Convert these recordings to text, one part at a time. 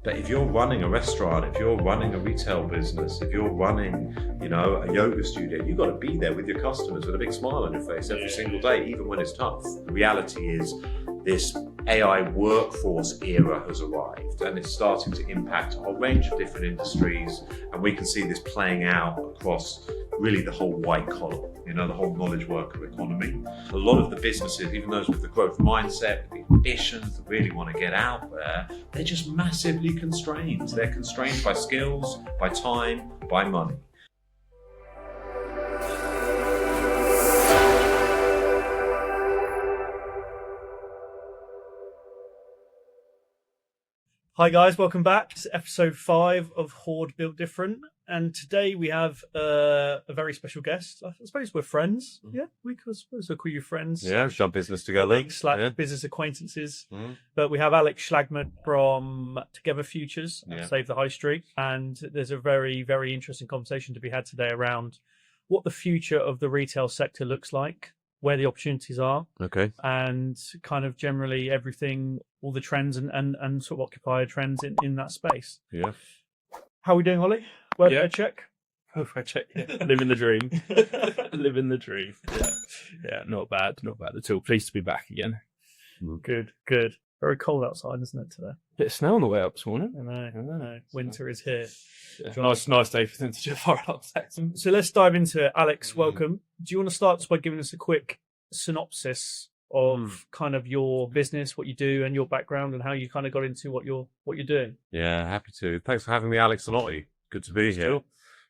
But if you're running a restaurant, if you're running a retail business, if you're running, a yoga studio, you've got to be there with your customers with a big smile on your face every single day, even when it's tough. The reality is this AI workforce era has arrived and it's starting to impact a whole range of different industries. And we can see this playing out across really the whole white collar, the whole knowledge worker economy. A lot of the businesses, even those with the growth mindset, with the ambitions that really want to get out there, they're just massively constrained. They're constrained by skills, by time, by money. Hi guys, welcome back to episode 5 of HORDE Built Different. And today we have a very special guest. I suppose we're friends. Yeah, we could call you friends. Yeah, we've done business together. Business acquaintances. But we have Alex Schlagman from Together Futures, Save the High Street. And there's a very, very interesting conversation to be had today around what the future of the retail sector looks like, where the opportunities are, and kind of generally everything, all the trends and sort of occupier trends in that space. Yeah. How are we doing, Ollie? Welfare check? Welfare check, yeah. Living the dream. Living the dream. Yeah, not bad at all. Pleased to be back again. Good. Very cold outside, isn't it, today? Bit of snow on the way up this morning. I know. Winter is here. Yeah. Nice day for them to do a fire alarm system. So let's dive into it. Alex, welcome. Do you want to start just by giving us a quick synopsis of kind of your business, what you do, and your background, and how you kind of got into what you're doing? Yeah, happy to. Thanks for having me, Alex and Ollie. Good to be here. Sure.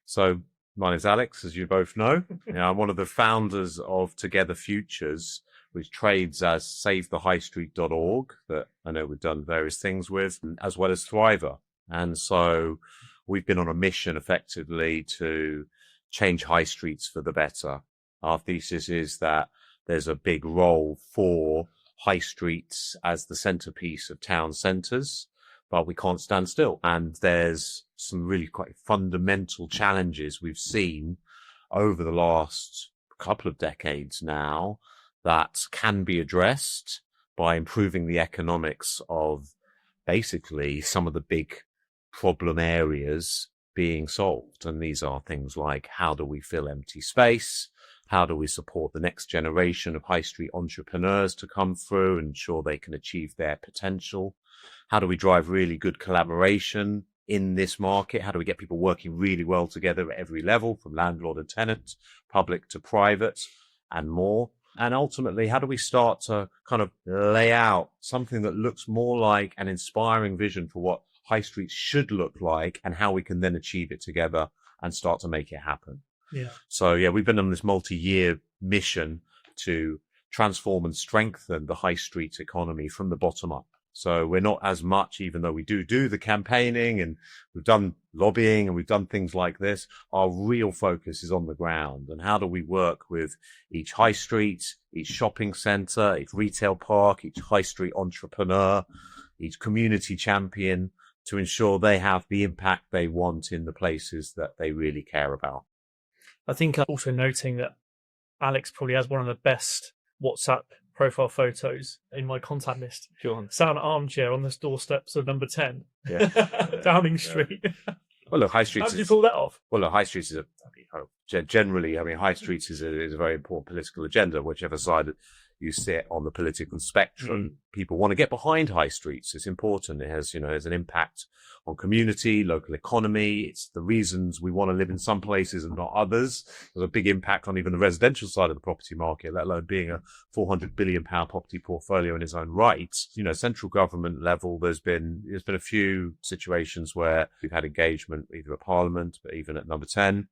So my name's Alex, as you both know. I'm one of the founders of Together Futures, which trades as savethehighstreet.org, that I know we've done various things with, as well as Thriver. And so we've been on a mission effectively to change high streets for the better. Our thesis is that there's a big role for high streets as the centerpiece of town centers, but we can't stand still. And there's some really quite fundamental challenges we've seen over the last couple of decades now that can be addressed by improving the economics of basically some of the big problem areas being solved. And these are things like, how do we fill empty space? How do we support the next generation of high street entrepreneurs to come through and ensure they can achieve their potential? How do we drive really good collaboration in this market? How do we get people working really well together at every level, from landlord and tenant, public to private, and more? And ultimately, how do we start to kind of lay out something that looks more like an inspiring vision for what high streets should look like, and how we can then achieve it together and start to make it happen? Yeah. So we've been on this multi-year mission to transform and strengthen the high street economy from the bottom up. So we're not as much, even though we do the campaigning and we've done lobbying and we've done things like this, our real focus is on the ground. And how do we work with each high street, each shopping center, each retail park, each high street entrepreneur, each community champion to ensure they have the impact they want in the places that they really care about. I think also noting that Alex probably has one of the best WhatsApp profile photos in my contact list. Sure. Sat on an armchair on the doorsteps of number 10, Downing Street. Well, look, high streets. How did you pull that off? Well, look, high streets is generally, high streets is a very important political agenda, whichever side you sit on the political spectrum. People want to get behind high streets. It's important. It has, has an impact on community, local economy. It's the reasons we want to live in some places and not others. There's a big impact on even the residential side of the property market, let alone being a £400 billion property portfolio in its own right. Central government level, there's been a few situations where we've had engagement either at Parliament, but even at number 10.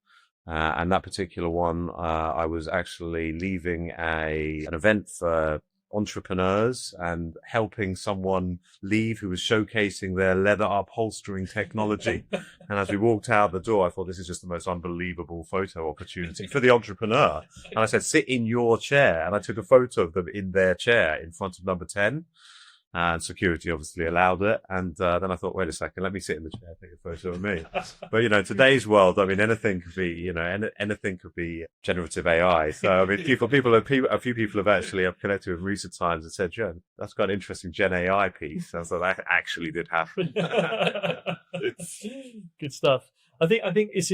And that particular one, I was actually leaving an event for entrepreneurs and helping someone leave who was showcasing their leather upholstering technology. And as we walked out the door, I thought, this is just the most unbelievable photo opportunity for the entrepreneur. And I said, sit in your chair. And I took a photo of them in their chair in front of number 10. and security obviously allowed it. And then I thought, wait a second, let me sit in the chair, take a photo of me. But in today's world, I mean, anything could be, anything could be generative AI. So I mean, a few people have actually I've connected with recent times and said, "Jen, that's got an interesting Gen AI piece." I thought that actually did happen. Good stuff. I think it's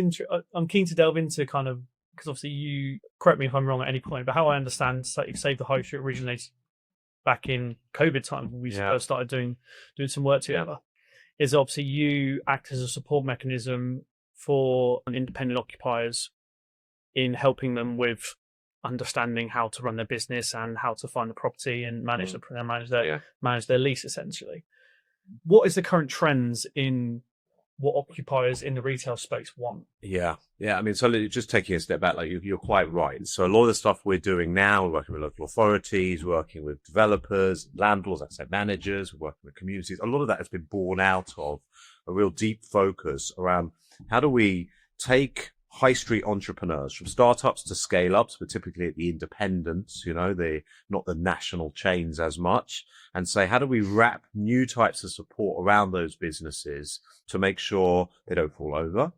I'm keen to delve into kind of, because obviously you correct me if I'm wrong at any point, but how I understand Save the High Street originates back in COVID time when we first started doing some work together, is obviously you act as a support mechanism for independent occupiers in helping them with understanding how to run their business and how to find the property and manage their lease, essentially. What is the current trends in what occupiers in the retail space want? Yeah. I mean, so just taking a step back, like you're quite right. So a lot of the stuff we're doing now, we're working with local authorities, working with developers, landlords, asset managers, we're working with communities. A lot of that has been born out of a real deep focus around how do we take high street entrepreneurs from startups to scale ups, but typically at the independents, not the national chains as much, and say, how do we wrap new types of support around those businesses to make sure they don't fall over?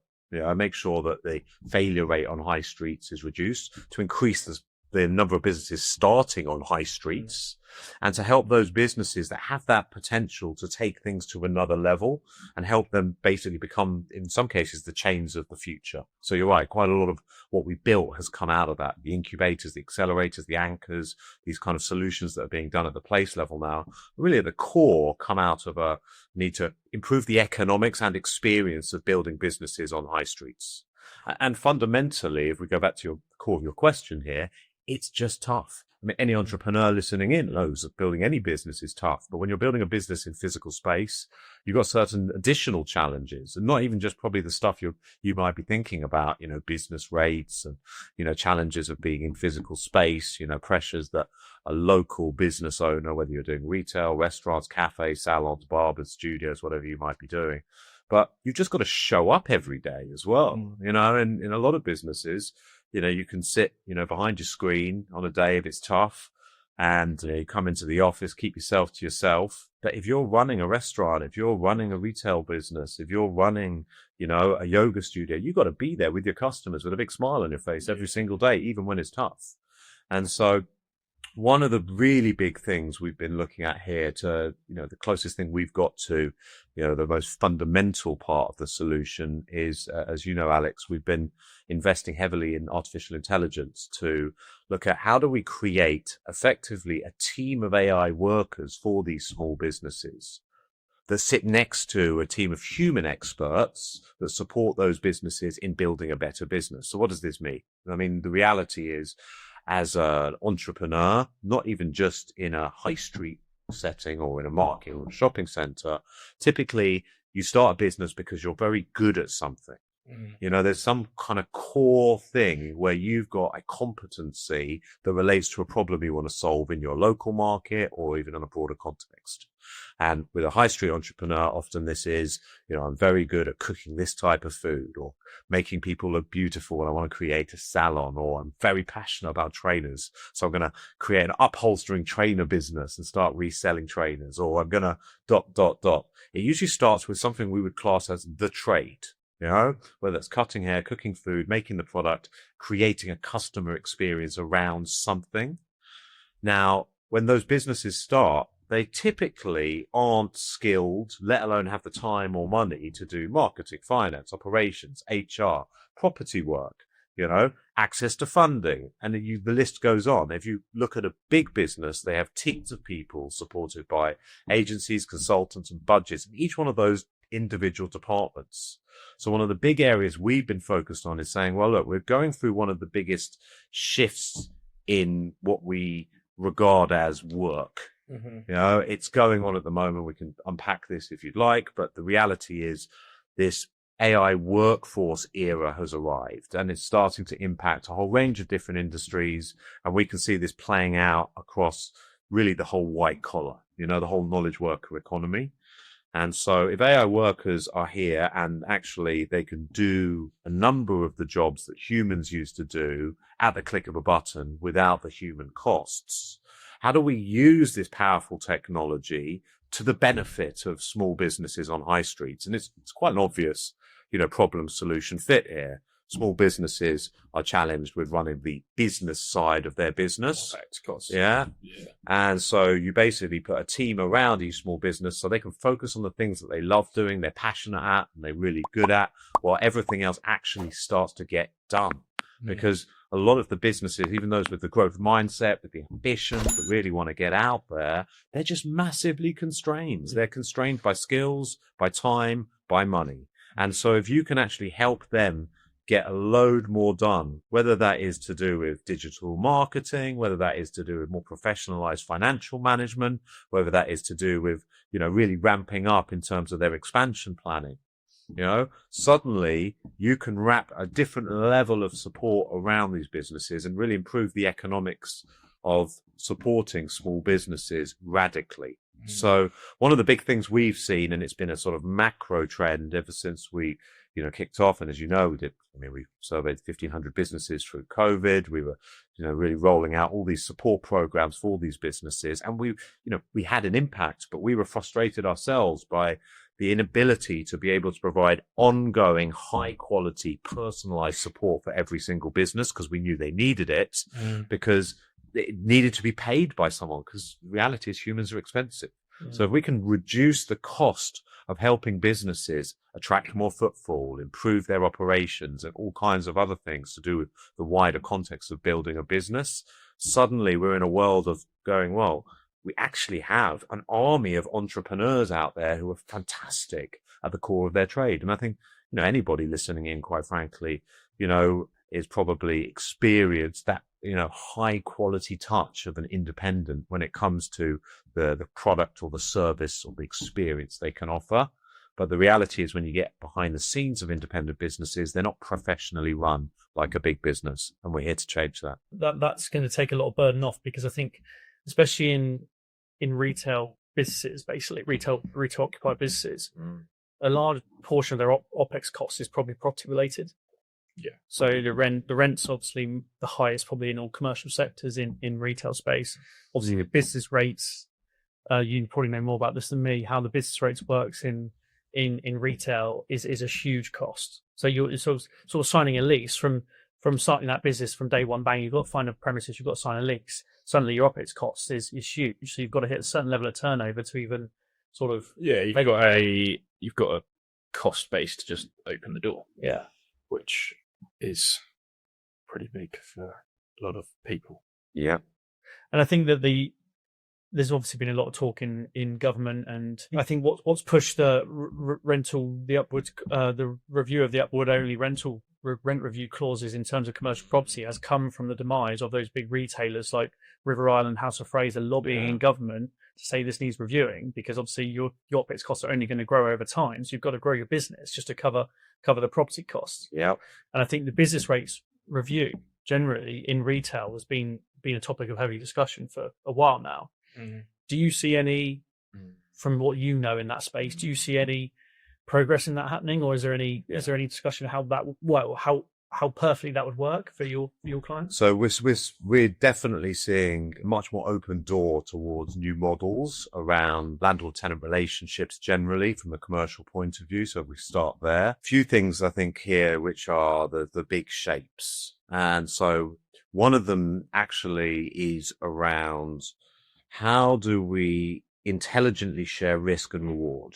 Make sure that the failure rate on high streets is reduced, to increase the number of businesses starting on high streets, and to help those businesses that have that potential to take things to another level and help them basically become, in some cases, the chains of the future. So you're right, quite a lot of what we built has come out of that. The incubators, the accelerators, the anchors, these kind of solutions that are being done at the place level now, really at the core come out of a need to improve the economics and experience of building businesses on high streets. And fundamentally, if we go back to your core of your question here, it's just tough. I mean, any entrepreneur listening in knows that building any business is tough. But when you're building a business in physical space, you've got certain additional challenges, and not even just probably the stuff you might be thinking about, business rates and, challenges of being in physical space, pressures that a local business owner, whether you're doing retail, restaurants, cafes, salons, barbers, studios, whatever you might be doing. But you've just got to show up every day as well, and in a lot of businesses, you can sit, behind your screen on a day if it's tough, and you come into the office, keep yourself to yourself. But if you're running a restaurant, if you're running a retail business, if you're running, a yoga studio, you've got to be there with your customers with a big smile on your face every single day, even when it's tough. And so one of the really big things we've been looking at here to, the closest thing we've got to, the most fundamental part of the solution is, as you know, Alex, we've been investing heavily in artificial intelligence to look at how do we create effectively a team of AI workers for these small businesses that sit next to a team of human experts that support those businesses in building a better business. So what does this mean? I mean, the reality is, as an entrepreneur, not even just in a high street setting or in a market or a shopping center, typically you start a business because you're very good at something. There's some kind of core thing where you've got a competency that relates to a problem you want to solve in your local market or even in a broader context. And with a high street entrepreneur, often this is, I'm very good at cooking this type of food or making people look beautiful and I want to create a salon, or I'm very passionate about trainers. So I'm going to create an upholstering trainer business and start reselling trainers, or I'm going to ... It usually starts with something we would class as the trade. Whether it's cutting hair, cooking food, making the product, creating a customer experience around something. Now, when those businesses start, they typically aren't skilled, let alone have the time or money to do marketing, finance, operations, HR, property work, access to funding. And the list goes on. If you look at a big business, they have teams of people supported by agencies, consultants, and budgets in each one of those individual departments. So one of the big areas we've been focused on is saying, well, look, we're going through one of the biggest shifts in what we regard as work. It's going on at the moment. We can unpack this if you'd like, but the reality is this AI workforce era has arrived and it's starting to impact a whole range of different industries. And we can see this playing out across really the whole white collar, the whole knowledge worker economy. And so if AI workers are here and actually they can do a number of the jobs that humans used to do at the click of a button without the human costs, how do we use this powerful technology to the benefit of small businesses on high streets? And it's quite an obvious, problem solution fit here. Small businesses are challenged with running the business side of their business. Yeah. And so you basically put a team around each small business so they can focus on the things that they love doing, they're passionate at, and they're really good at, while everything else actually starts to get done. Because a lot of the businesses, even those with the growth mindset, with the ambition, that really want to get out there, they're just massively constrained. They're constrained by skills, by time, by money. And so if you can actually help them get a load more done, whether that is to do with digital marketing, whether that is to do with more professionalized financial management, whether that is to do with, really ramping up in terms of their expansion planning, suddenly you can wrap a different level of support around these businesses and really improve the economics of supporting small businesses radically. So one of the big things we've seen, and it's been a sort of macro trend ever since we kicked off. And as you know, we surveyed 1,500 businesses through COVID. We were, really rolling out all these support programs for these businesses. And we had an impact, but we were frustrated ourselves by the inability to be able to provide ongoing, high quality, personalized support for every single business, because we knew they needed it, because it needed to be paid by someone, because the reality is humans are expensive. So if we can reduce the cost of helping businesses attract more footfall, improve their operations, and all kinds of other things to do with the wider context of building a business, suddenly we're in a world of going, well, we actually have an army of entrepreneurs out there who are fantastic at the core of their trade. And I think, anybody listening in, quite frankly, is probably experienced that, high quality touch of an independent when it comes to the product or the service or the experience they can offer. But the reality is, when you get behind the scenes of independent businesses, they're not professionally run like a big business. And we're here to change that. That's going to take a lot of burden off, because I think, especially in retail businesses, basically retail occupied businesses, a large portion of their OPEX costs is probably property related. Yeah. So the rent's obviously the highest probably in all commercial sectors in retail space. Obviously the business rates, you probably know more about this than me, how the business rates works in retail is a huge cost. So you're sort of signing a lease from starting that business from day one, bang, you've got to find a premises, you've got to sign a lease. Suddenly your OPEX cost is huge. So you've got to hit a certain level of turnover to even sort of... Yeah, you've got a cost base to just open the door. Yeah. Which is pretty big for a lot of people. Yeah. And I think that there's obviously been a lot of talk in government, and I think what's pushed the the review of the upward only rent review clauses in terms of commercial property has come from the demise of those big retailers like River Island, House of Fraser lobbying in government to say this needs reviewing, because obviously your OPEX costs are only going to grow over time. So you've got to grow your business just to cover the property costs. Yeah. And I think the business rates review generally in retail has been a topic of heavy discussion for a while now. Do you see any, from what you know in that space, do you see any progress in that happening, or is there any discussion how perfectly that would work for your clients? So we're definitely seeing a much more open door towards new models around landlord-tenant relationships generally from a commercial point of view. So if we start there, a few things I think here which are the big shapes. And so one of them actually is around how do we intelligently share risk and reward?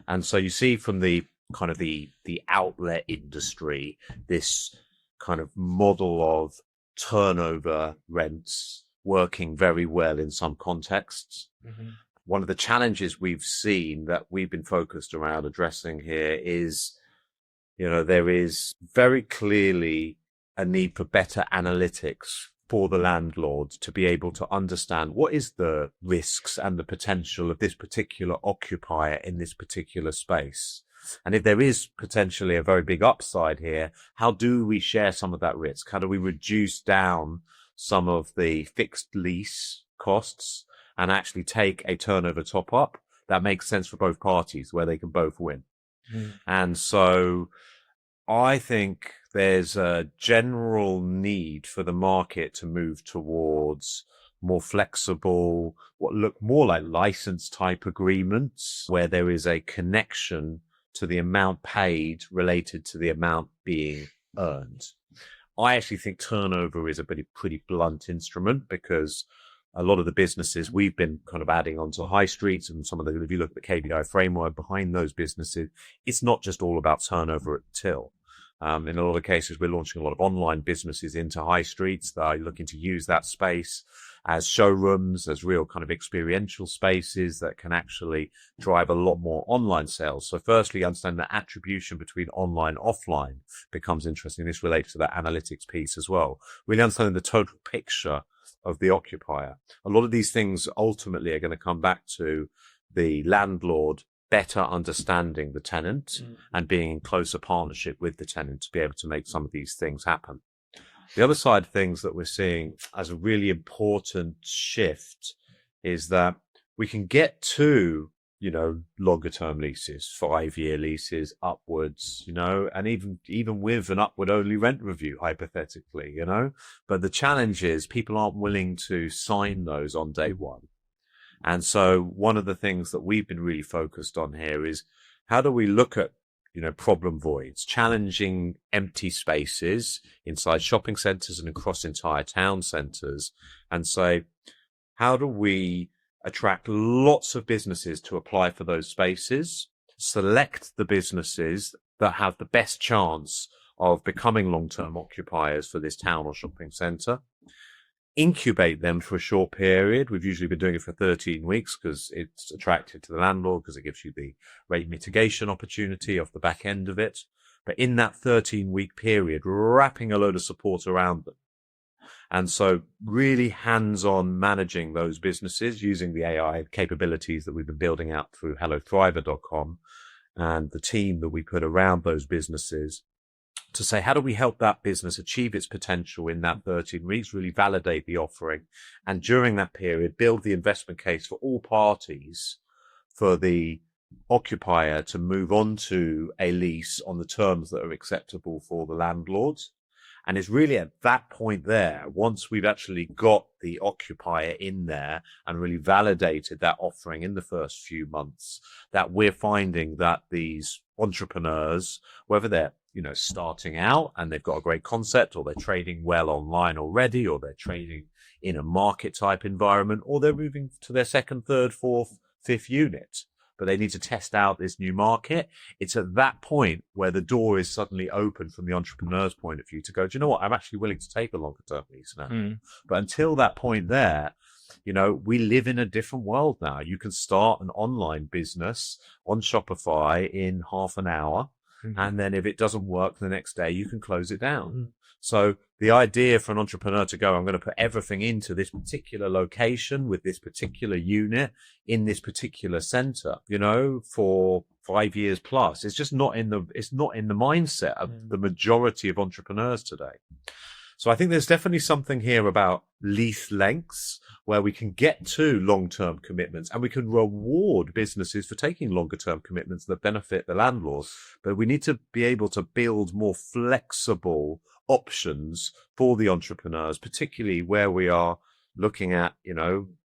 And so you see from the kind of the outlet industry, this kind of model of turnover rents working very well in some contexts. One of the challenges we've seen that we've been focused around addressing here is, there is very clearly a need for better analytics for the landlord to be able to understand what is the risks and the potential of this particular occupier in this particular space. And if there is potentially a very big upside here, how do we share some of that risk? How do we reduce down some of the fixed lease costs and actually take a turnover top up that makes sense for both parties, where they can both win? And so I think there's a general need for the market to move towards more flexible, what look more like license type agreements where there is a connection to the amount paid related to the amount being earned. I actually think turnover is a pretty blunt instrument, because a lot of the businesses we've been kind of adding onto high streets and some of the, if you look at the KPI framework behind those businesses, it's not just all about turnover at the till. In a lot of cases, we're launching a lot of online businesses into high streets that are looking to use that space as showrooms, as real kind of experiential spaces that can actually drive a lot more online sales. So firstly, understanding the attribution between online and offline becomes interesting. This relates to that analytics piece as well. Really understanding the total picture of the occupier. A lot of these things ultimately are going to come back to the landlord better understanding the tenant and being in closer partnership with the tenant to be able to make some of these things happen. The other side of things that we're seeing as a really important shift is that we can get to, longer term leases, 5-year leases upwards, and even with an upward only rent review, hypothetically, but the challenge is people aren't willing to sign those on day one. And so one of the things that we've been really focused on here is how do we look at, problem voids, challenging empty spaces inside shopping centres and across entire town centres, and say, how do we attract lots of businesses to apply for those spaces, select the businesses that have the best chance of becoming long-term occupiers for this town or shopping centre, incubate them for a short period. We've usually been doing it for 13 weeks because it's attractive to the landlord, because it gives you the rate mitigation opportunity off the back end of it. But in that 13-week period, wrapping a load of support around them. And so really hands-on managing those businesses using the AI capabilities that we've been building out through HelloThriver.com and the team that we put around those businesses, to say, how do we help that business achieve its potential in that 13 weeks, really validate the offering, and during that period, build the investment case for all parties for the occupier to move on to a lease on the terms that are acceptable for the landlords. And it's really at that point there, once we've actually got the occupier in there and really validated that offering in the first few months, that we're finding that these entrepreneurs, whether they're starting out and they've got a great concept, or they're trading well online already, or they're trading in a market type environment, or they're moving to their second, third, fourth, fifth unit, but they need to test out this new market. It's at that point where the door is suddenly open from the entrepreneur's point of view to go, do you know what? I'm actually willing to take a longer term lease now. But until that point there, we live in a different world now. You can start an online business on Shopify in half an hour. And then if it doesn't work the next day, you can close it down. So the idea for an entrepreneur to go, I'm going to put everything into this particular location with this particular unit in this particular center, for 5 years plus, it's just not in the mindset of the majority of entrepreneurs today. So I think there's definitely something here about lease lengths where we can get to long-term commitments, and we can reward businesses for taking longer-term commitments that benefit the landlords. But we need to be able to build more flexible options for the entrepreneurs, particularly where we are looking at,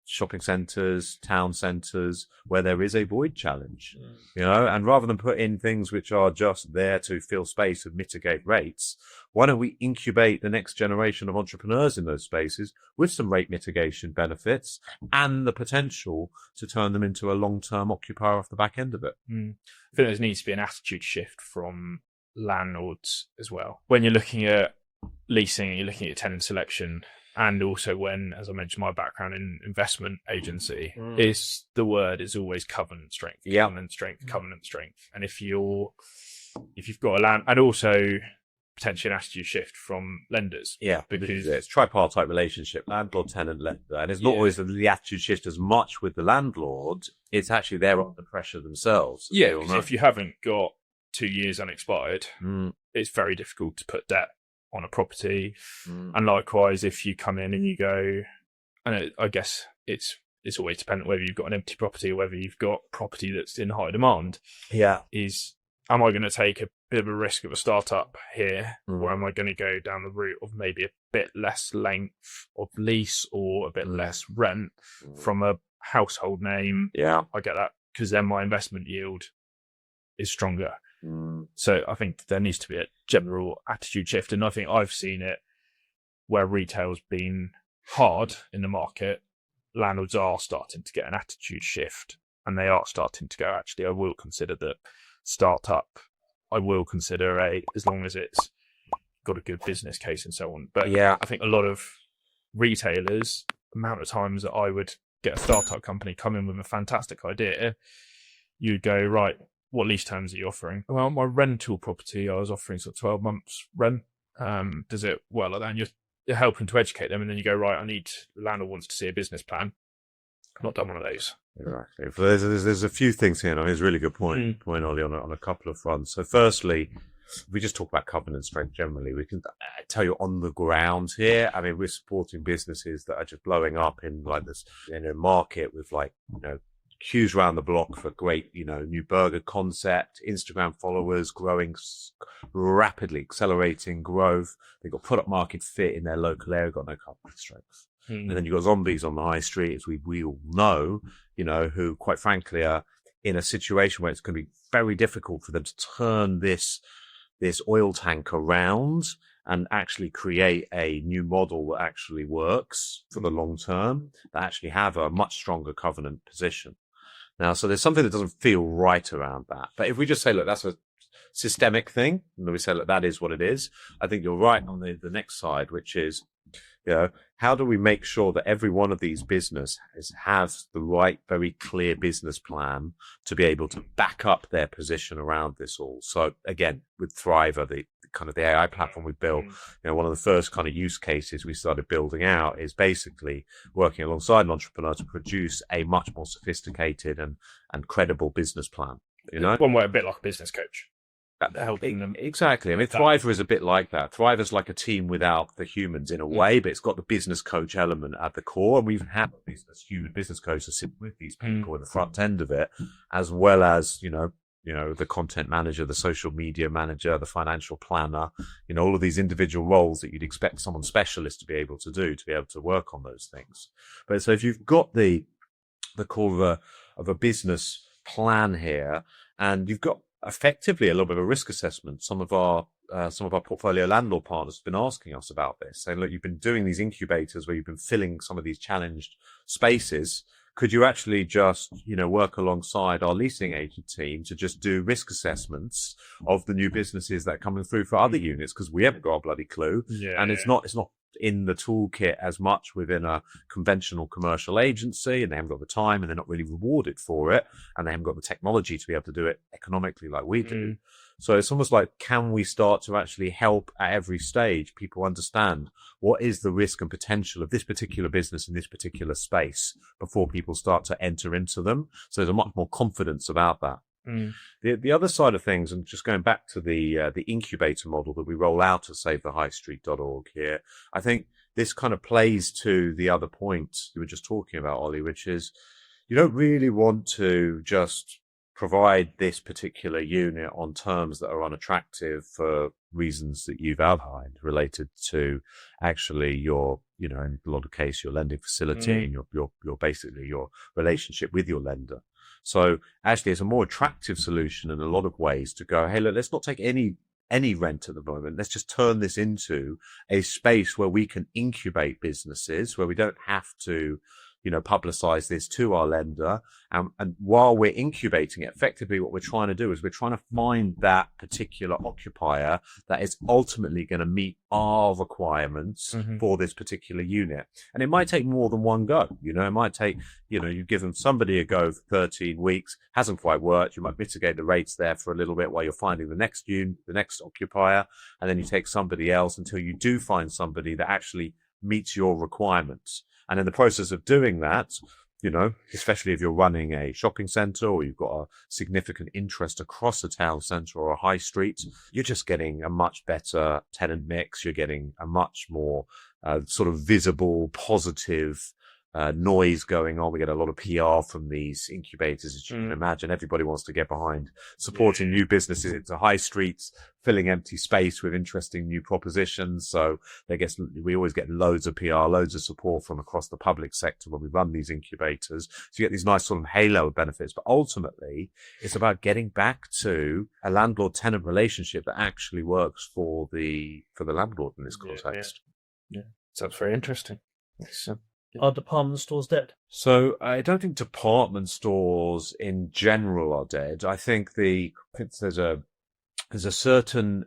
shopping centres, town centres, where there is a void challenge, and rather than put in things which are just there to fill space and mitigate rates, why don't we incubate the next generation of entrepreneurs in those spaces with some rate mitigation benefits and the potential to turn them into a long-term occupier off the back end of it? I think there needs to be an attitude shift from landlords as well. When you're looking at leasing, you're looking at tenant selection, and also when, as I mentioned, my background in investment agency, is the word is always covenant strength, covenant strength. And if you've got a land, and also potentially an attitude shift from lenders. Yeah, because it's tripartite relationship, landlord, tenant, lender. And it's not always the attitude shift as much with the landlord. It's actually they're under pressure themselves. Yeah, because if you haven't got 2 years unexpired, it's very difficult to put debt on a property. And likewise, if you come in and you go, and I guess it's always dependent whether you've got an empty property or whether you've got property that's in high demand. Yeah. Am I going to take a bit of a risk of a startup here, or am I going to go down the route of maybe a bit less length of lease or a bit less rent from a household name? Yeah, I get that, because then my investment yield is stronger. So I think there needs to be a general attitude shift, and I think I've seen it where retail's been hard in the market. Landlords are starting to get an attitude shift, and they are starting to go, actually, I will consider the startup. I will consider as long as it's got a good business case and so on. But yeah, I think a lot of retailers, amount of times that I would get a startup company come in with a fantastic idea, you'd go, right, what lease terms are you offering? Well, my rental property, I was offering sort of 12 months rent. Does it well? And you're helping to educate them, and then you go, right, the landlord wants to see a business plan. I've not done one of those. Exactly. There's a few things here. It's a really good point, Ollie, on a couple of fronts. So firstly, if we just talk about covenant strength generally, we can tell you on the ground here. I mean, we're supporting businesses that are just blowing up in like this, market with like, queues around the block for great, new burger concept, Instagram followers growing rapidly, accelerating growth. They've got product market fit in their local area, got no covenant strength. And then you've got zombies on the high street, as we all know, who quite frankly are in a situation where it's going to be very difficult for them to turn this oil tank around and actually create a new model that actually works for the long term, that actually have a much stronger covenant position. Now, so there's something that doesn't feel right around that. But if we just say, look, that's a systemic thing, and we say, look, that is what it is, I think you're right on the next side, which is, how do we make sure that every one of these businesses has the right, very clear business plan to be able to back up their position around this all? So again, with Thriver, the kind of the AI platform we built, one of the first kind of use cases we started building out is basically working alongside an entrepreneur to produce a much more sophisticated and credible business plan. One way, a bit like a business coach. Helping them. Exactly. I mean, Thriver is a bit like that. Thriver's like a team without the humans in a way, but it's got the business coach element at the core. And we've had human business coach to sit with these people at the front end of it, as well as, the content manager, the social media manager, the financial planner, all of these individual roles that you'd expect someone specialist to be able to do, to be able to work on those things. But so if you've got the core of a business plan here, and you've got effectively a little bit of a risk assessment. Some of our portfolio landlord partners have been asking us about this, saying, look, you've been doing these incubators where you've been filling some of these challenged spaces. Could you actually just, work alongside our leasing agent team to just do risk assessments of the new businesses that are coming through for other units? Because we haven't got a bloody clue. And it's not in the toolkit as much within a conventional commercial agency, and they haven't got the time, and they're not really rewarded for it, and they haven't got the technology to be able to do it economically like we do. So it's almost like, can we start to actually help at every stage people understand what is the risk and potential of this particular business in this particular space before people start to enter into them? So there's a much more confidence about that. The other side of things, and just going back to the incubator model that we roll out at savethehighstreet.org here, I think this kind of plays to the other point you were just talking about, Ollie, which is you don't really want to just provide this particular unit on terms that are unattractive for reasons that you've outlined related to actually your, in a lot of cases, your lending facility and your basically your relationship with your lender. So actually it's a more attractive solution in a lot of ways to go, hey, look, let's not take any rent at the moment. Let's just turn this into a space where we can incubate businesses, where we don't have to, publicize this to our lender. And while we're incubating it, effectively what we're trying to do is we're trying to find that particular occupier that is ultimately going to meet our requirements for this particular unit. And it might take more than one go. It might take, you give them somebody a go for 13 weeks, hasn't quite worked. You might mitigate the rates there for a little bit while you're finding the next occupier. And then you take somebody else until you do find somebody that actually meets your requirements. And in the process of doing that, especially if you're running a shopping center or you've got a significant interest across a town center or a high street, you're just getting a much better tenant mix. You're getting a much more sort of visible, positive noise going on. We get a lot of PR from these incubators, as you can imagine. Everybody wants to get behind supporting new businesses into high streets, filling empty space with interesting new propositions. So we always get loads of PR, loads of support from across the public sector when we run these incubators. So you get these nice sort of halo benefits. But ultimately, it's about getting back to a landlord-tenant relationship that actually works for the landlord in this context. Yeah. Sounds very interesting. Are department stores dead? So I don't think department stores in general are dead. I think there's a certain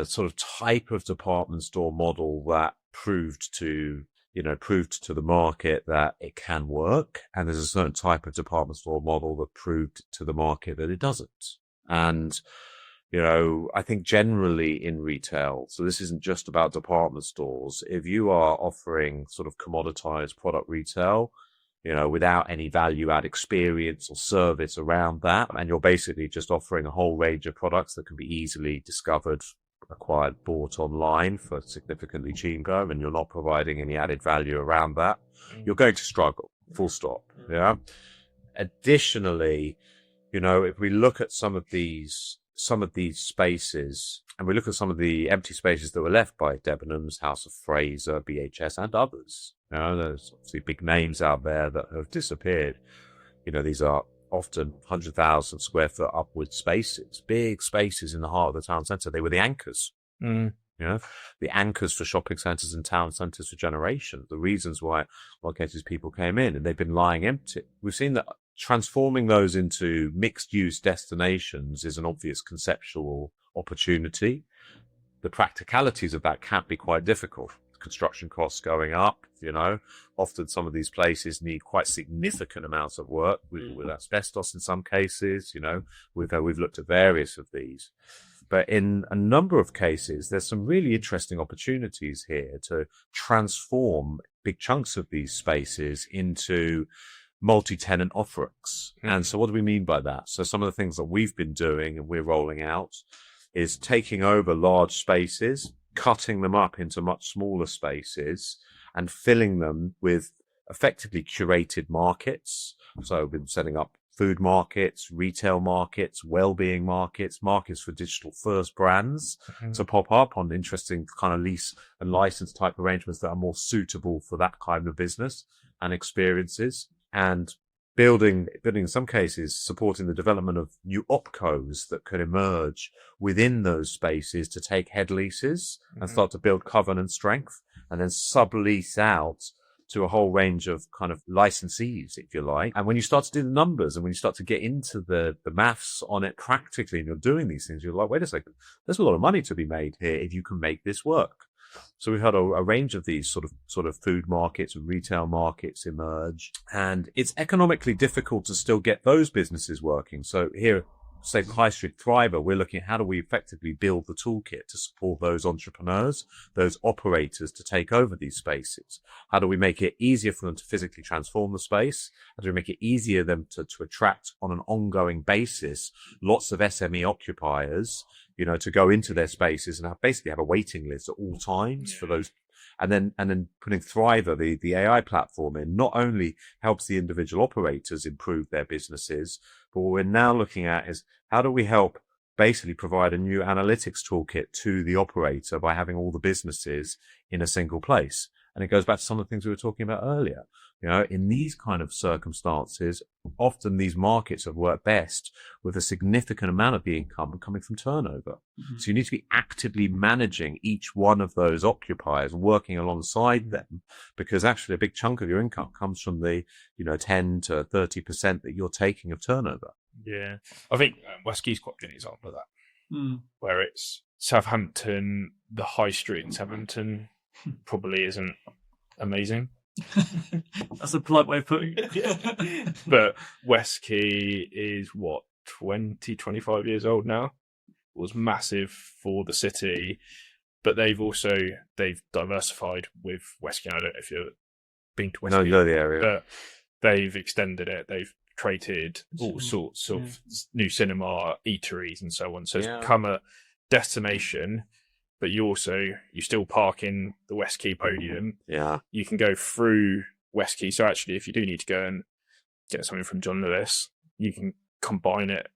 sort of type of department store model that proved to the market that it can work, and there's a certain type of department store model that proved to the market that it doesn't. And I think generally in retail, so this isn't just about department stores. If you are offering sort of commoditized product retail, without any value add experience or service around that, and you're basically just offering a whole range of products that can be easily discovered, acquired, bought online for significantly cheaper, and you're not providing any added value around that, you're going to struggle, full stop. Yeah. Additionally, if we look at some of these spaces, and we look at some of the empty spaces that were left by Debenhams, House of Fraser, BHS, and others. There's obviously big names out there that have disappeared. These are often 100,000 square foot upward spaces, big spaces in the heart of the town centre. They were the anchors. The anchors for shopping centres and town centres for generations. The reasons why, in a lot of cases, people came in, and they've been lying empty. We've seen that transforming those into mixed-use destinations is an obvious conceptual opportunity. The practicalities of that can be quite difficult. Construction costs going up, often some of these places need quite significant amounts of work with asbestos in some cases. We've looked at various of these. But in a number of cases, there's some really interesting opportunities here to transform big chunks of these spaces into multi-tenant offerings. And so what do we mean by that? So some of the things that we've been doing and we're rolling out is taking over large spaces, cutting them up into much smaller spaces, and filling them with effectively curated markets. So we've been setting up food markets, retail markets, well-being markets, markets for digital first brands to pop up on interesting kind of lease and license type arrangements that are more suitable for that kind of business and experiences. And building in some cases, supporting the development of new opcos that could emerge within those spaces to take head leases and start to build covenant strength, and then sublease out to a whole range of kind of licensees, if you like. And when you start to do the numbers and when you start to get into the maths on it practically, and you're doing these things, you're like, wait a second, there's a lot of money to be made here if you can make this work. So we've had a range of these sort of food markets and retail markets emerge, and it's economically difficult to still get those businesses working. So here, say High Street Thriver, we're looking at how do we effectively build the toolkit to support those entrepreneurs, those operators to take over these spaces. How do we make it easier for them to physically transform the space? How do we make it easier for them to attract on an ongoing basis lots of SME occupiers, to go into their spaces and basically have a waiting list at all times for those. And then putting Thriver, the AI platform in, not only helps the individual operators improve their businesses, but what we're now looking at is how do we help basically provide a new analytics toolkit to the operator by having all the businesses in a single place. And it goes back to some of the things we were talking about earlier. In these kind of circumstances, often these markets have worked best with a significant amount of the income coming from turnover. So you need to be actively managing each one of those occupiers, working alongside them, because actually a big chunk of your income comes from the, 10 to 30% that you're taking of turnover. Yeah. I think West Quay's quite a good example of that, where it's Southampton, the high street in Southampton probably isn't amazing. That's a polite way of putting it. But West Quay is 25 years old now. Was massive for the city, but they've diversified with West Quay. I don't know if you've been to West Quay. No, the area. But they've extended it. They've created all sorts of new cinema, eateries, and so on. So it's become a destination. But you still park in the West Quay podium. Yeah. You can go through West Key. So actually, if you do need to go and get something from John Lewis, you can combine it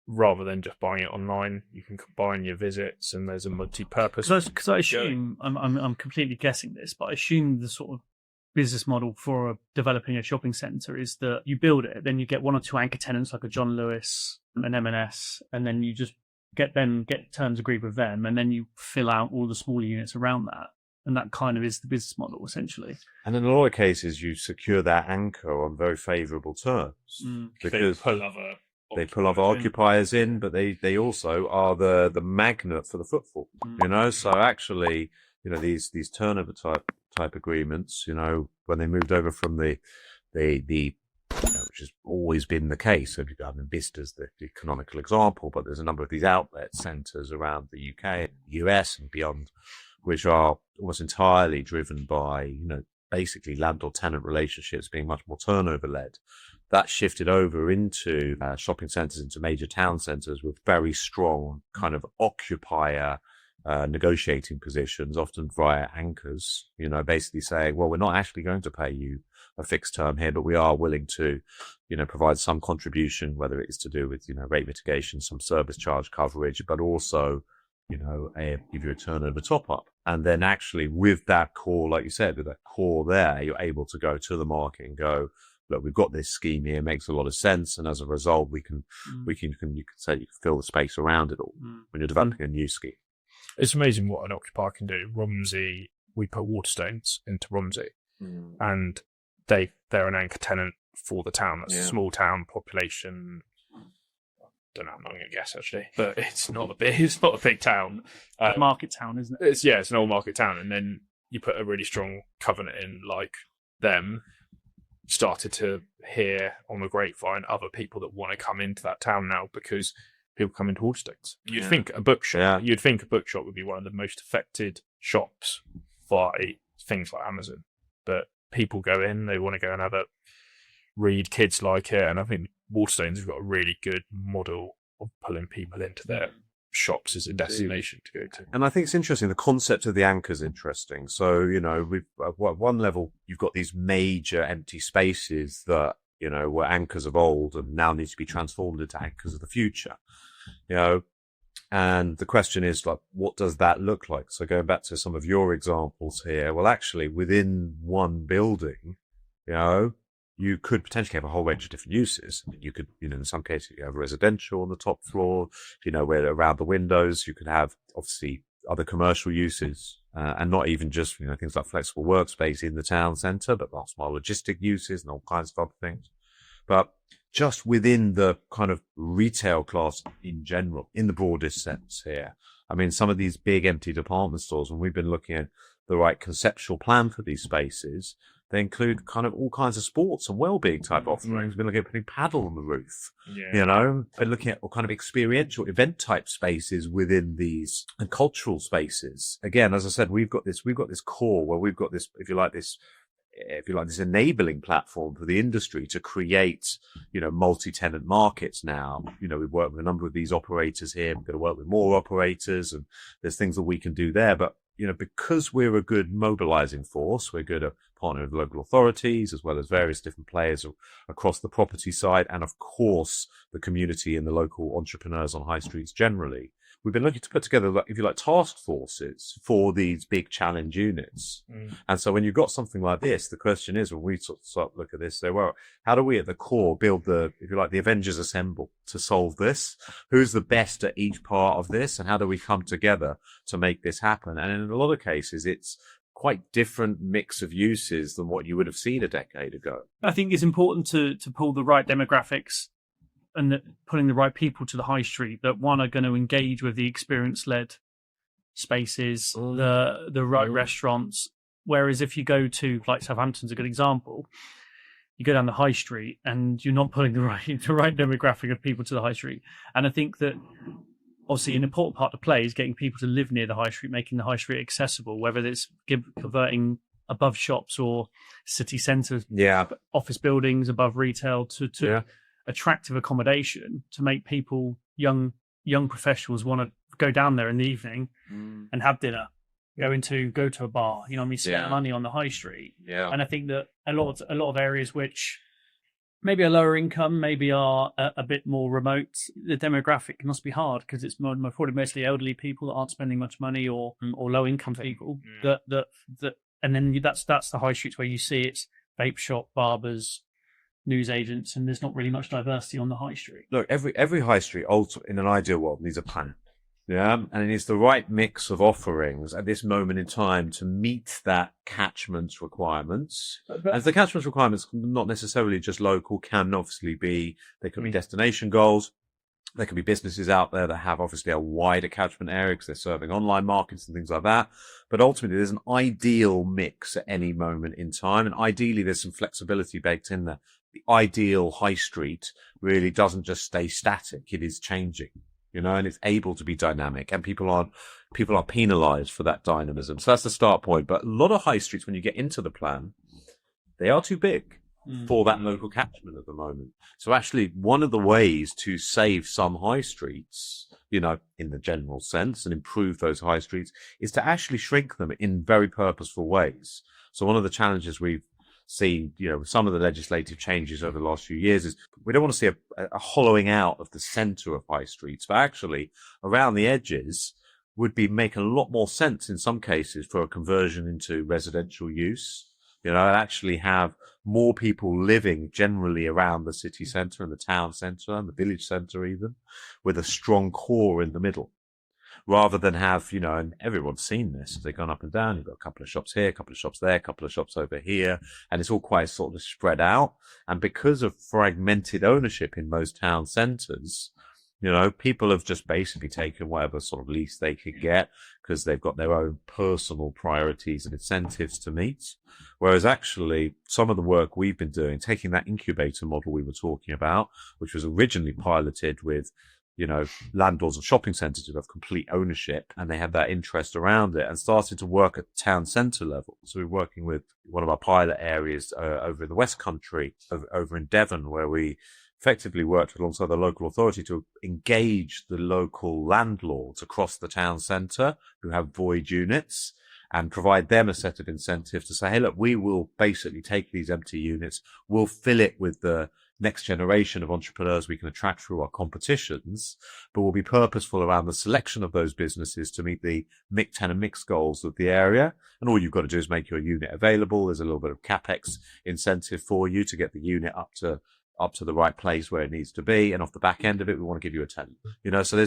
rather than just buying it online. You can combine your visits, and there's a multi-purpose. Because I assume I'm completely guessing this, but I assume the sort of business model for developing a shopping centre is that you build it, then you get one or two anchor tenants like a John Lewis, an M&S, and then you just get terms agreed with them, and then you fill out all the smaller units around that. And that kind of is the business model, essentially. And in a lot of cases, you secure that anchor on very favourable terms because they pull other occupiers in, but they also are the magnet for the footfall. So actually, these turnover type agreements, when they moved over from the which has always been the case. So Vista's the canonical example, but there's a number of these outlet centres around the UK, the US, and beyond, which are almost entirely driven by, basically landlord-tenant relationships being much more turnover-led. That shifted over into shopping centres, into major town centres with very strong kind of occupier negotiating positions, often via anchors, basically saying, well, we're not actually going to pay you a fixed term here, but we are willing to, provide some contribution, whether it is to do with, rate mitigation, some service charge coverage, but also, give you a turnover top up. And then actually with that core, like you said, with that core there, you're able to go to the market and go, look, we've got this scheme here, makes a lot of sense. And as a result, you can fill the space around it all when you're developing a new scheme. It's amazing what an occupier can do. Romsey, we put Waterstones into Romsey, and they're an anchor tenant for the town. That's a small town, population. Don't know. I'm not going to guess actually, but it's not a big town. Market town, isn't it? It's an old market town, and then you put a really strong covenant in, like them. Started to hear on the grapevine other people that want to come into that town now because people come into Waterstones. You'd think a bookshop. You'd think a bookshop would be one of the most affected shops by things like Amazon, but people go in. They want to go and have a read. Kids like it, and I think Waterstones have got a really good model of pulling people into their shops as a destination to go to. And I think it's interesting. The concept of the anchor is interesting. So, we've at one level, you've got these major empty spaces that, were anchors of old and now need to be transformed into anchors of the future, and the question is, like, what does that look like? So going back to some of your examples here, well, actually within one building, you could potentially have a whole range of different uses. You could, in some cases, you have residential on the top floor, where around the windows, you could have obviously other commercial uses, and not even just, things like flexible workspace in the town centre, but last mile logistic uses and all kinds of other things. But just within the kind of retail class in general, in the broadest sense here, I mean, some of these big empty department stores, when we've been looking at the right conceptual plan for these spaces, they include kind of all kinds of sports and well-being type offerings. We've been looking at putting paddle on the roof, been looking at all kind of experiential event type spaces within these and cultural spaces. Again, as I said, we've got this core where we've got this, if you like, this enabling platform for the industry to create, multi-tenant markets now. We've worked with a number of these operators here. We're going to work with more operators, and there's things that we can do there. But, because we're a good mobilizing force, we're good at partnering with local authorities as well as various different players across the property side, and of course the community and the local entrepreneurs on high streets generally. We've been looking to put together, if you like, task forces for these big challenge units. And so when you've got something like this, the question is, when we sort of look at this, say, well, how do we at the core build the Avengers Assemble to solve this? Who's the best at each part of this? And how do we come together to make this happen? And in a lot of cases, it's quite different mix of uses than what you would have seen a decade ago. I think it's important to pull the right demographics and putting the right people to the high street that, one, are going to engage with the experience-led spaces, the right restaurants. Whereas if you go to, like, Southampton's a good example, you go down the high street and you're not putting the right demographic of people to the high street. And I think that obviously an important part to play is getting people to live near the high street, making the high street accessible, whether it's converting above shops or city centres, office buildings above retail to attractive accommodation to make people, young professionals, want to go down there in the evening and have dinner go to a bar, you know what I mean, spend money on the high street. Yeah. And I think that a lot of areas which maybe are lower income, maybe are a bit more remote, the demographic must be hard because it's probably mostly elderly people that aren't spending much money, or low income people that and then that's the high streets where you see it's vape shop, barbers, news agents, and there's not really much diversity on the high street. Look, every high street in an ideal world needs a plan. Yeah, and it needs the right mix of offerings at this moment in time to meet that catchment requirements. And the catchment requirements, not necessarily just local, can obviously be, they could be destination goals. There could be businesses out there that have obviously a wider catchment area because they're serving online markets and things like that. But ultimately, there's an ideal mix at any moment in time. And ideally, there's some flexibility baked in there. The ideal high street really doesn't just stay static. It is changing. You know, and it's able to be dynamic, and people are penalised for that dynamism. So that's the start point. But a lot of high streets, when you get into the plan, they are too big for that local catchment at the moment. So actually, one of the ways to save some high streets, you know, in the general sense, and improve those high streets, is to actually shrink them in very purposeful ways. So one of the challenges we've seen, you know, with some of the legislative changes over the last few years is we don't want to see a hollowing out of the centre of high streets, but actually around the edges would make a lot more sense in some cases for a conversion into residential use, you know, and actually have more people living generally around the city centre and the town centre and the village centre even, with a strong core in the middle. Rather than have, you know, and everyone's seen this, they've gone up and down, you've got a couple of shops here, a couple of shops there, a couple of shops over here, and it's all quite sort of spread out. And because of fragmented ownership in most town centres, you know, people have just basically taken whatever sort of lease they could get because they've got their own personal priorities and incentives to meet. Whereas actually some of the work we've been doing, taking that incubator model we were talking about, which was originally piloted with, you know, landlords of shopping centres who have complete ownership, and they had that interest around it, and started to work at town centre level. So we're working with one of our pilot areas over in the West Country, over in Devon, where we effectively worked alongside the local authority to engage the local landlords across the town centre who have void units, and provide them a set of incentives to say, hey, look, we will basically take these empty units, we'll fill it with the next generation of entrepreneurs we can attract through our competitions, but we'll be purposeful around the selection of those businesses to meet the tenant mix goals of the area. And all you've got to do is make your unit available. There's a little bit of capex incentive for you to get the unit up to the right place where it needs to be. And off the back end of it, we want to give you a tenant. You know, so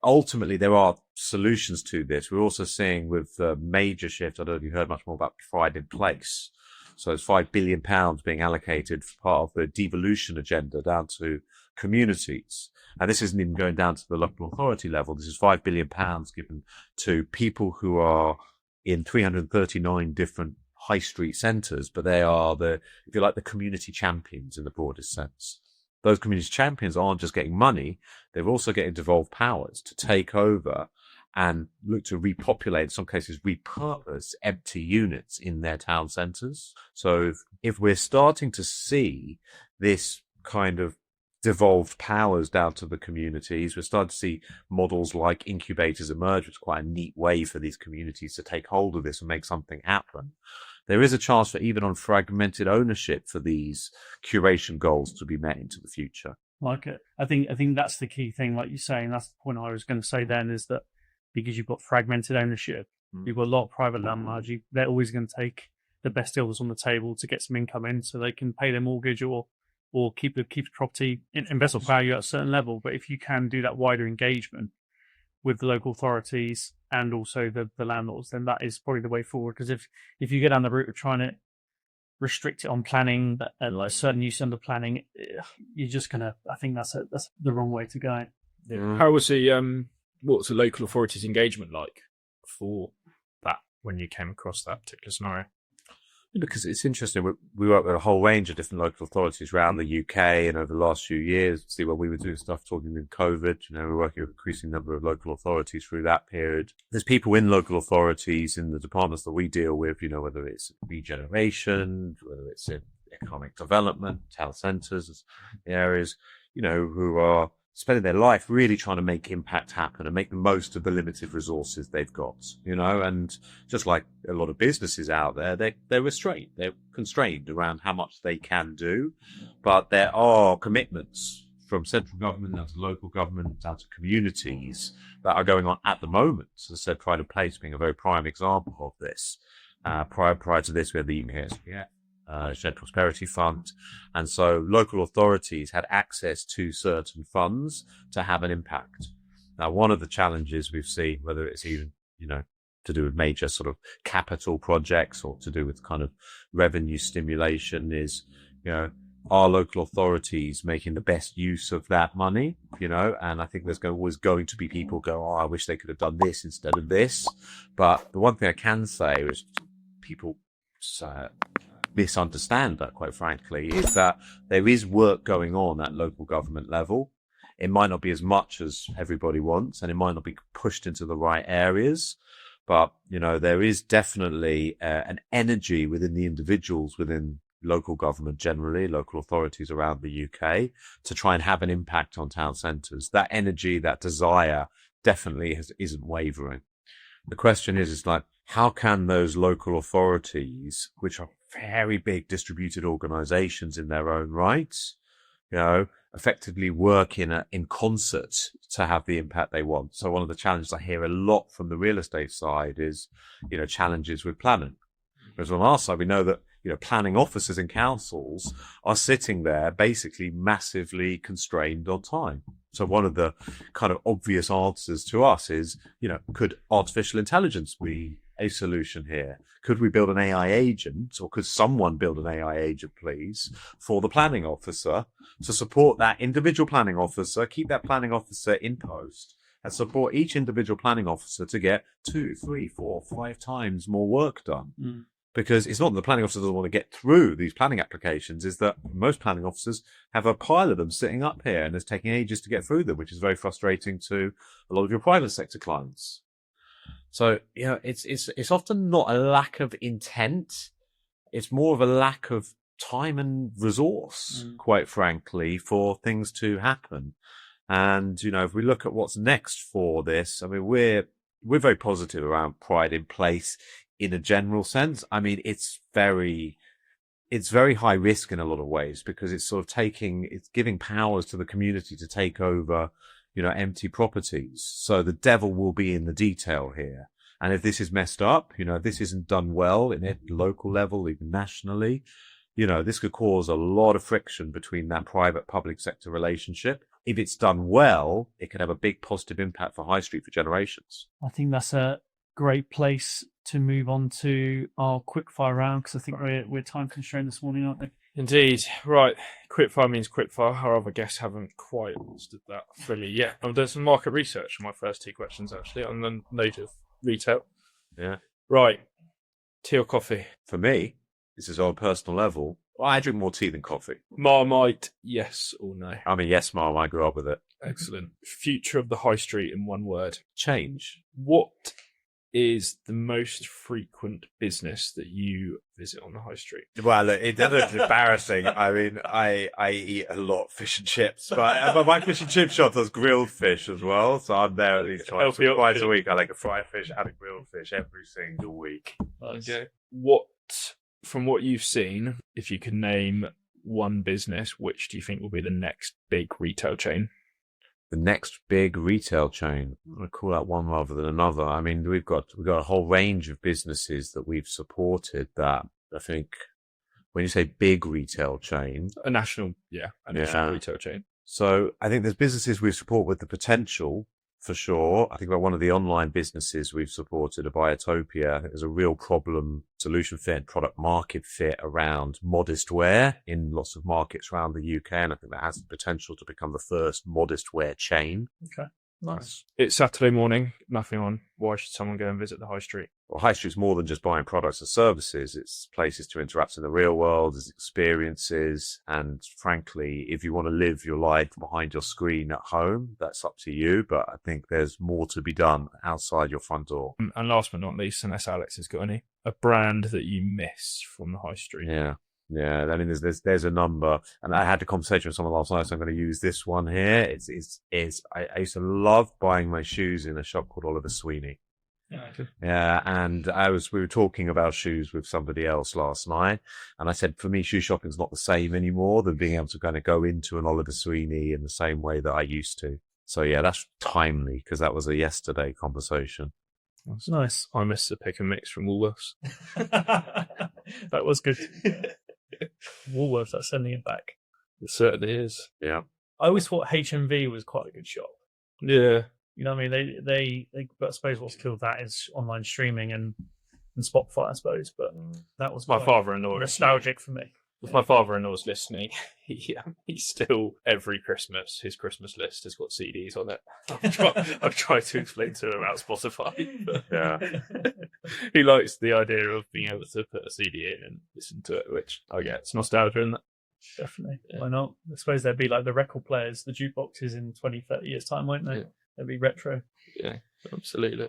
ultimately there are solutions to this. We're also seeing with the major shift, I don't know if you heard much more about Pride in Place. So there's £5 billion being allocated for part of the devolution agenda down to communities. And this isn't even going down to the local authority level. This is £5 billion given to people who are in 339 different high street centres, but they are if you like, the community champions in the broadest sense. Those community champions aren't just getting money, they're also getting devolved powers to take over and look to repopulate, in some cases repurpose empty units in their town centres. So if we're starting to see this kind of devolved powers down to the communities, we're starting to see models like incubators emerge, which is quite a neat way for these communities to take hold of this and make something happen. There is a chance for even on fragmented ownership for these curation goals to be met into the future. Like it. I think that's the key thing, like you're saying, that's the point I was going to say then, is that because you've got fragmented ownership, you've got a lot of private landlords, they're always going to take the best deals on the table to get some income in so they can pay their mortgage or keep the property investment value at a certain level. But if you can do that wider engagement with the local authorities and also the landlords, then that is probably the way forward. Because if you go down the route of trying to restrict it on planning and like certain use under planning, you're just gonna, I think that's the wrong way to go. Yeah. How was what's the local authorities' engagement like for that when you came across that particular scenario? Because it's interesting, we work with a whole range of different local authorities around the UK, and over the last few years, see when we were doing stuff talking in COVID, we're working with an increasing number of local authorities through that period. There's people in local authorities in the departments that we deal with, whether it's regeneration, whether it's in economic development, town centres, the areas, who are spending their life really trying to make impact happen and make the most of the limited resources they've got, and just like a lot of businesses out there, they're restrained, they're constrained around how much they can do, but there are commitments from central government down to local government down to communities that are going on at the moment. As I said, Pride of Place being a very prime example of this. Prior to this, we had the Shared Prosperity Fund. And so local authorities had access to certain funds to have an impact. Now, one of the challenges we've seen, whether it's even, to do with major sort of capital projects or to do with kind of revenue stimulation is, are local authorities making the best use of that money, and I think there's always going to be people go, I wish they could have done this instead of this. But the one thing I can say is people misunderstand that, quite frankly, is that there is work going on at local government level. It might not be as much as everybody wants, and it might not be pushed into the right areas. But, there is definitely an energy within the individuals within local government generally, local authorities around the UK, to try and have an impact on town centres. That energy, that desire definitely isn't wavering. The question is like, how can those local authorities, which are very big distributed organisations in their own rights, effectively work in concert to have the impact they want? So one of the challenges I hear a lot from the real estate side is, challenges with planning. Whereas on our side, we know that, planning officers in councils are sitting there basically massively constrained on time. So one of the kind of obvious answers to us is, could artificial intelligence be a solution here? Could we build an AI agent, or could someone build an AI agent, please, for the planning officer to support that individual planning officer, keep that planning officer in post, and support each individual planning officer to get 2, 3, 4, 5 times more work done? Because it's not that the planning officer doesn't want to get through these planning applications, is that most planning officers have a pile of them sitting up here and it's taking ages to get through them, which is very frustrating to a lot of your private sector clients. So, it's often not a lack of intent. It's more of a lack of time and resource, quite frankly, for things to happen. And, if we look at what's next for this, I mean, we're very positive around Pride in Place in a general sense. I mean, it's very high risk in a lot of ways, because it's sort of it's giving powers to the community to take over, empty properties. So the devil will be in the detail here. And if this is messed up, if this isn't done well in a local level, even nationally, this could cause a lot of friction between that private public sector relationship. If it's done well, it could have a big positive impact for High Street for generations. I think that's a great place to move on to our quickfire round, because I think we're time constrained this morning, aren't we? Indeed. Right. Quickfire means quickfire. Our other guests haven't quite understood that fully yet. I'm doing some market research on my first 2 questions, actually, on the note of retail. Yeah. Right. Tea or coffee? For me, this is on a personal level, I drink more tea than coffee. Marmite, yes or no? I mean, yes, Mum, I grew up with it. Excellent. Future of the high street in one word. Change. What is the most frequent business that you visit on the high street? Well, look, it doesn't embarrassing. I mean, I eat a lot of fish and chips, but my fish and chip shop does grilled fish as well. So I'm there at least twice a week. I like a fried fish and a grilled fish every single week. Okay. From what you've seen, if you could name one business, which do you think will be the next big retail chain? The next big retail chain. I'm going to call out one rather than another. I mean, we've got a whole range of businesses that we've supported that I think, when you say big retail chain, a national retail chain. So I think there's businesses we support with the potential, for sure. I think about one of the online businesses we've supported, a Biotopia. I think there's a real problem, solution fit and product market fit around modest wear in lots of markets around the UK. And I think that has the potential to become the first modest wear chain. Okay, nice. It's Saturday morning, nothing on. Why should someone go and visit the high street? Well, high street's more than just buying products and services. It's places to interact in the real world, it's experiences. And frankly, if you want to live your life behind your screen at home, that's up to you. But I think there's more to be done outside your front door. And last but not least, unless Alex has got any, a brand that you miss from the high street. Yeah. Yeah, I mean, there's a number, and I had a conversation with someone last night, so I'm going to use this one here. I used to love buying my shoes in a shop called Oliver Sweeney. Yeah, and we were talking about shoes with somebody else last night, and I said, for me, shoe shopping's not the same anymore than being able to kind of go into an Oliver Sweeney in the same way that I used to. So yeah, that's timely because that was a yesterday conversation. That's nice. I missed the pick and mix from Woolworths. That was good. Woolworths are sending it back. It certainly is. Yeah. I always thought HMV was quite a good shop. Yeah. You know what I mean? They but I suppose what's killed that is online streaming and Spotify, I suppose. But that was My father-in-law. Nostalgic for me. If my father-in-law's listening, he's still, every Christmas, his Christmas list has got CDs on it. I've tried to explain to him about Spotify. But Yeah. he likes the idea of being able to put a CD in and listen to it, which I get. It's nostalgia, isn't it? Definitely. Yeah. Why not? I suppose they'd be like the record players, the jukeboxes in 20, 30 years' time, won't they? Yeah. They'd be retro. Yeah, absolutely.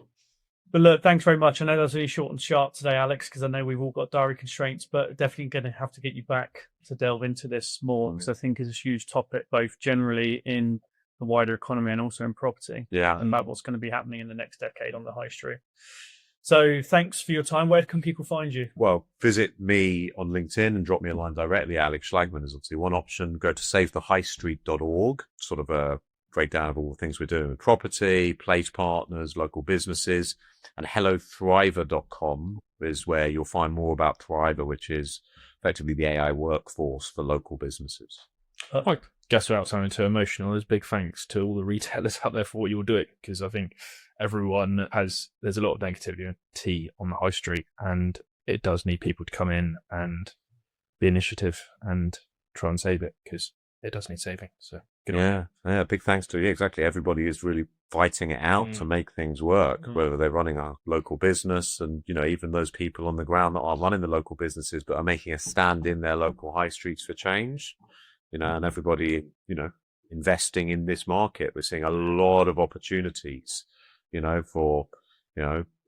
But look, thanks very much. I know that was really short and sharp today, Alex, because I know we've all got diary constraints, but definitely going to have to get you back to delve into this more, because I think it's a huge topic, both generally in the wider economy and also in property. Yeah. And about what's going to be happening in the next decade on the high street. So thanks for your time. Where can people find you? Well, visit me on LinkedIn and drop me a line directly. Alex Schlagman is obviously one option. Go to savethehighstreet.org, sort of a breakdown of all the things we're doing with property, place partners, local businesses, and hellothriver.com is where you'll find more about Thriver, which is effectively the AI workforce for local businesses. I guess without sounding too emotional, there's big thanks to all the retailers out there for what you're doing, because I think there's a lot of negativity on the high street, and it does need people to come in and be initiative and try and save it, because it does need saving. So good on you. Yeah, big thanks to you. Exactly. Everybody is really fighting it out to make things work, whether they're running a local business and, even those people on the ground that aren't running the local businesses, but are making a stand in their local high streets for change, and everybody, investing in this market. We're seeing a lot of opportunities, for,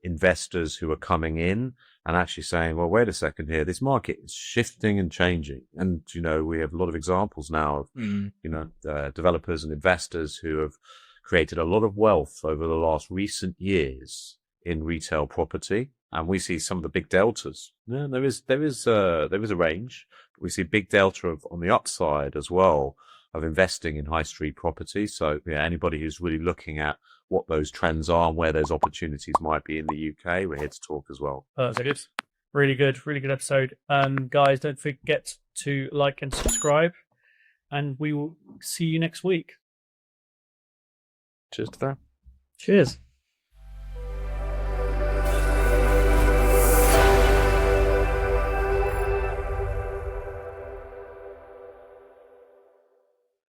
investors who are coming in and actually saying, well, wait a second here, this market is shifting and changing. And, we have a lot of examples now of, developers and investors who have created a lot of wealth over the last recent years in retail property. And we see some of the big deltas. Yeah, there is a range. We see big delta on the upside as well of investing in high street property. So anybody who's really looking at what those trends are and where those opportunities might be in the UK, we're here to talk as well. That's good. Really good episode. Guys, don't forget to like and subscribe, and we will see you next week. Cheers to that. Cheers.